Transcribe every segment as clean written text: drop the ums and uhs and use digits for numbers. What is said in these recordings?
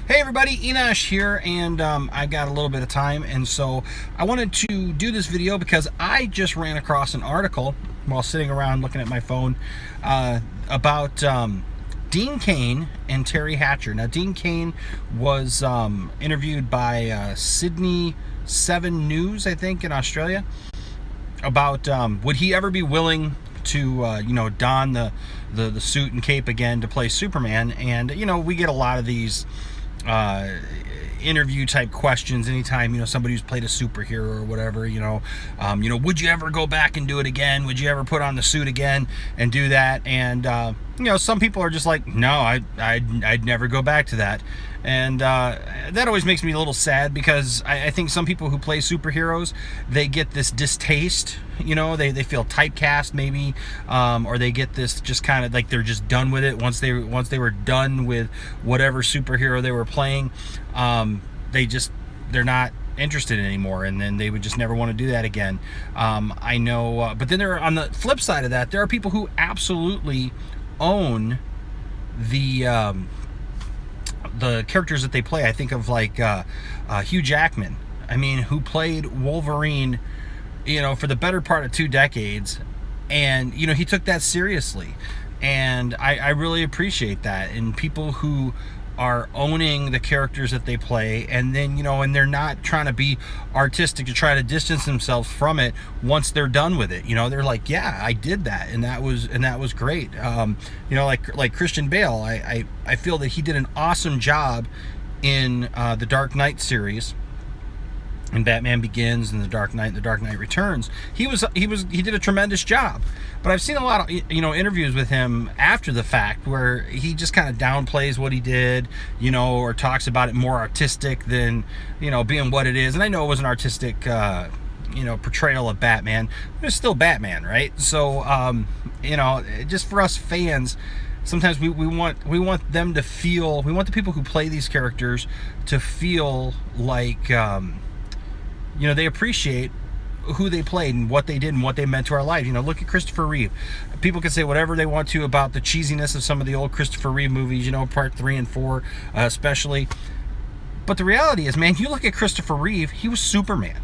Hey everybody, Enosh here, and I got a little bit of time, and so I wanted to do this video because I just ran across an article while sitting around looking at my phone about Dean Cain and Teri Hatcher. Now, Dean Cain was interviewed by Sydney 7 News, I think, in Australia, about would he ever be willing to don the suit and cape again to play Superman. And we get a lot of these interview type questions anytime somebody who's played a superhero or whatever. Would you ever go back and do it again? Would you ever put on the suit again and do that? And some people are just like, no, I'd never go back to that. And that always makes me a little sad, because I think some people who play superheroes, they get this distaste, they feel typecast maybe, or they get this just kind of like they're just done with it once they were done with whatever superhero they were playing. They're not interested anymore, and then they would just never want to do that again. I know, but then on the flip side of that, there are people who absolutely own the characters that they play. I think of like Hugh Jackman, who played Wolverine, for the better part of 2 decades, and he took that seriously, and I really appreciate that. And people who are owning the characters that they play, and then and they're not trying to be artistic to try to distance themselves from it once they're done with it. They're like, yeah, I did that, and that was great. Like Christian Bale, I feel that he did an awesome job in the Dark Knight series, and Batman Begins, and The Dark Knight Returns. He did a tremendous job. But I've seen a lot of interviews with him after the fact where he just kind of downplays what he did, or talks about it more artistic than being what it is. And I know it was an artistic portrayal of Batman, but it's still Batman, right? So just for us fans, sometimes we want them to feel, we want the people who play these characters to feel like they appreciate who they played and what they did and what they meant to our life. Look at Christopher Reeve. People can say whatever they want to about the cheesiness of some of the old Christopher Reeve movies, part 3 and 4 especially. But the reality is, man, you look at Christopher Reeve, he was Superman.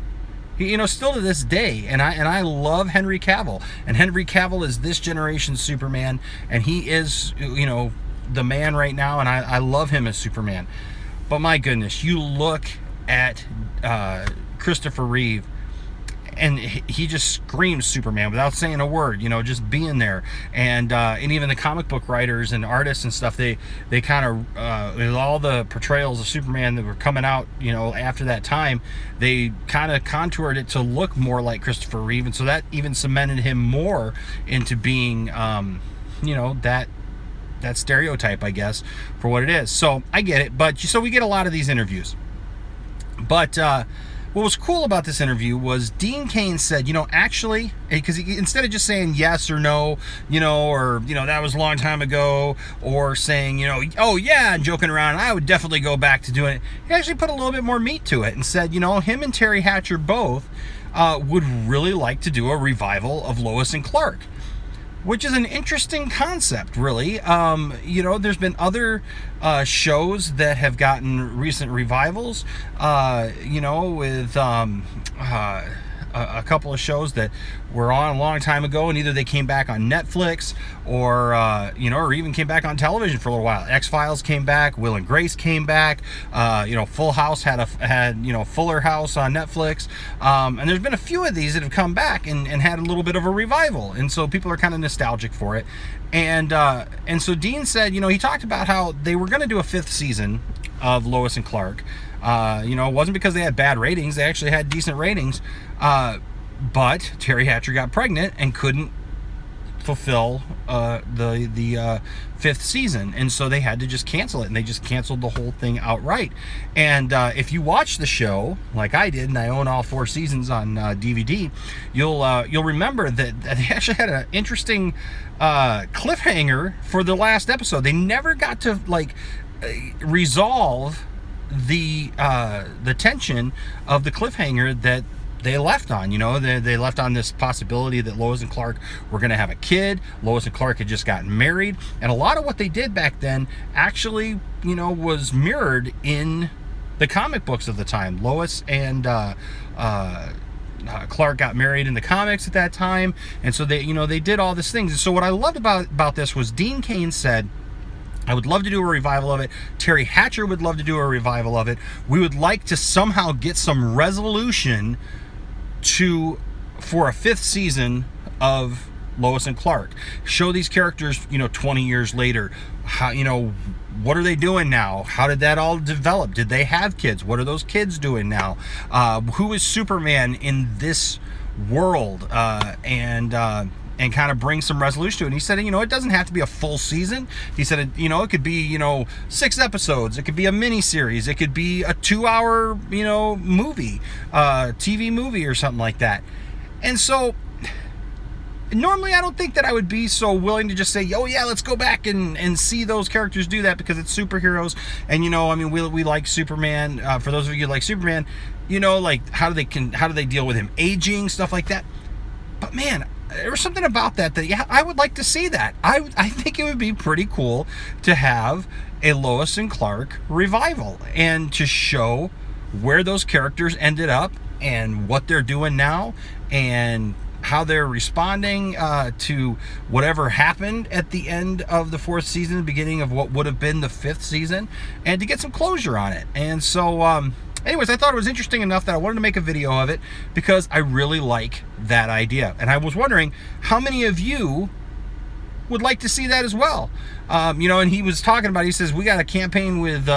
He, still to this day, and I love Henry Cavill, and Henry Cavill is this generation's Superman, and he is the man right now, and I love him as Superman. But my goodness, you look at Christopher Reeve, and he just screams Superman without saying a word, just being there. And even the comic book writers and artists and stuff, they kind of, with all the portrayals of Superman that were coming out, after that time, they kind of contoured it to look more like Christopher Reeve. And so that even cemented him more into being, that stereotype, I guess, for what it is. So I get it. But so we get a lot of these interviews. But what was cool about this interview was Dean Cain said, actually, because instead of just saying yes or no, or, that was a long time ago, or saying, oh yeah, and joking around, I would definitely go back to doing it, he actually put a little bit more meat to it and said, him and Teri Hatcher both would really like to do a revival of Lois and Clark, which is an interesting concept, really. There's been other shows that have gotten recent revivals, with a couple of shows that were on a long time ago, and either they came back on Netflix or or even came back on television for a little while. X-Files came back, Will and Grace came back, Full House had Fuller House on Netflix, and there's been a few of these that have come back and had a little bit of a revival, and so people are kind of nostalgic for it. And so Dean said, he talked about how they were going to do a 5th season of Lois and Clark. It wasn't because they had bad ratings. They actually had decent ratings. But Teri Hatcher got pregnant and couldn't fulfill the 5th season. And so they had to just cancel it. And they just canceled the whole thing outright. And if you watch the show, like I did, and I own all 4 seasons on DVD, you'll remember that they actually had an interesting cliffhanger for the last episode. They never got to resolve the tension of the cliffhanger that they left on. You know, they left on this possibility that Lois and Clark were going to have a kid. Lois and Clark had just gotten married, and a lot of what they did back then actually, you know, was mirrored in the comic books of the time. Lois and Clark got married in the comics at that time, and so they, you know, they did all these things. And so what I loved about this was Dean Cain said, I would love to do a revival of it. Teri Hatcher would love to do a revival of it. We would like to somehow get some resolution for a 5th season of Lois and Clark. Show these characters, you know, 20 years later. How, you know, what are they doing now? How did that all develop? Did they have kids? What are those kids doing now? Who is Superman in this world? And kind of bring some resolution to it. And he said, you know, it doesn't have to be a full season. He said, you know, it could be, you know, 6 episodes. It could be a mini series. It could be a 2-hour, you know, movie, TV movie or something like that. And so normally I don't think that I would be so willing to just say, oh yeah, let's go back and see those characters do that, because it's superheroes. And, you know, I mean, we like Superman. For those of you who like Superman, you know, like how do they deal with him aging, stuff like that. But man, there was something about that yeah, I would like to see that. I think it would be pretty cool to have a Lois and Clark revival and to show where those characters ended up and what they're doing now and how they're responding to whatever happened at the end of the 4th season, beginning of what would have been the 5th season, and to get some closure on it. And so anyways, I thought it was interesting enough that I wanted to make a video of it because I really like that idea. And I was wondering how many of you would like to see that as well. You know, and he was talking about, he says, we got a campaign with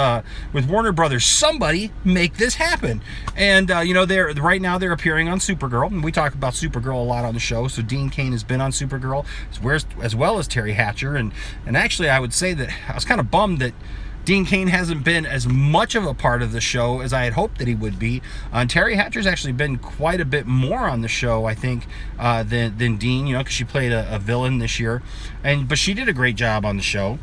Warner Brothers. Somebody make this happen. And, you know, right now they're appearing on Supergirl. And we talk about Supergirl a lot on the show. So Dean Cain has been on Supergirl as well as Teri Hatcher. And actually, I would say that I was kind of bummed that Dean Cain hasn't been as much of a part of the show as I had hoped that he would be. Teri Hatcher's actually been quite a bit more on the show, I think, than Dean, you know, because she played a villain this year. But she did a great job on the show.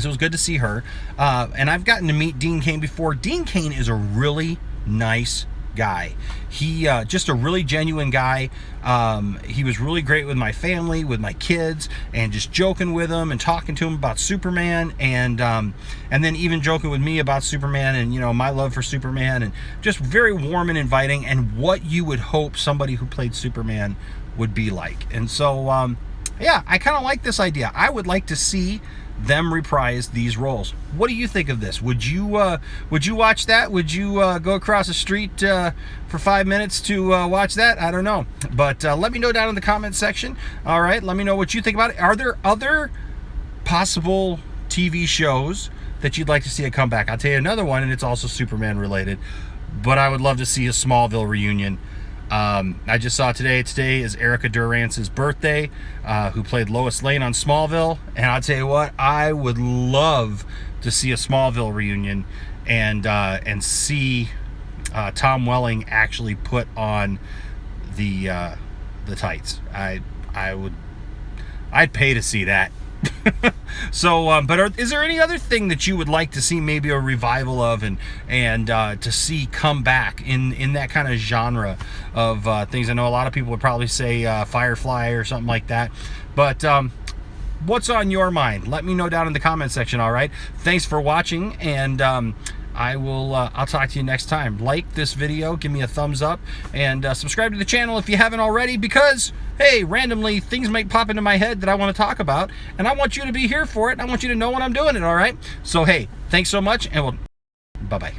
So it was good to see her. And I've gotten to meet Dean Cain before. Dean Cain is a really nice guy. He just a really genuine guy. He was really great with my family, with my kids, and just joking with them and talking to him about Superman, and then even joking with me about Superman and, you know, my love for Superman, and just very warm and inviting, and what you would hope somebody who played Superman would be like. And so yeah, I kind of like this idea. I would like to see them reprise these roles. What do you think of this? Would you watch that? Would you go across the street for 5 minutes to watch that? I don't know, but let me know down in the comment section. All right, let me know what you think about it. Are there other possible TV shows that you'd like to see a comeback? I'll tell you another one, and it's also Superman related, but I would love to see a Smallville reunion. I just saw today is Erica Durance's birthday, who played Lois Lane on Smallville, and I'll tell you what, I would love to see a Smallville reunion and see Tom Welling actually put on the tights. I'd pay to see that. So, but is there any other thing that you would like to see maybe a revival of and to see come back in that kind of genre of things? I know a lot of people would probably say Firefly or something like that, but what's on your mind? Let me know down in the comment section. All right, thanks for watching, and I'll talk to you next time. Like this video, give me a thumbs up, and subscribe to the channel if you haven't already, because hey, randomly things might pop into my head that I want to talk about, and I want you to be here for it, and I want you to know when I'm doing it. All right, so hey, thanks so much, and bye-bye.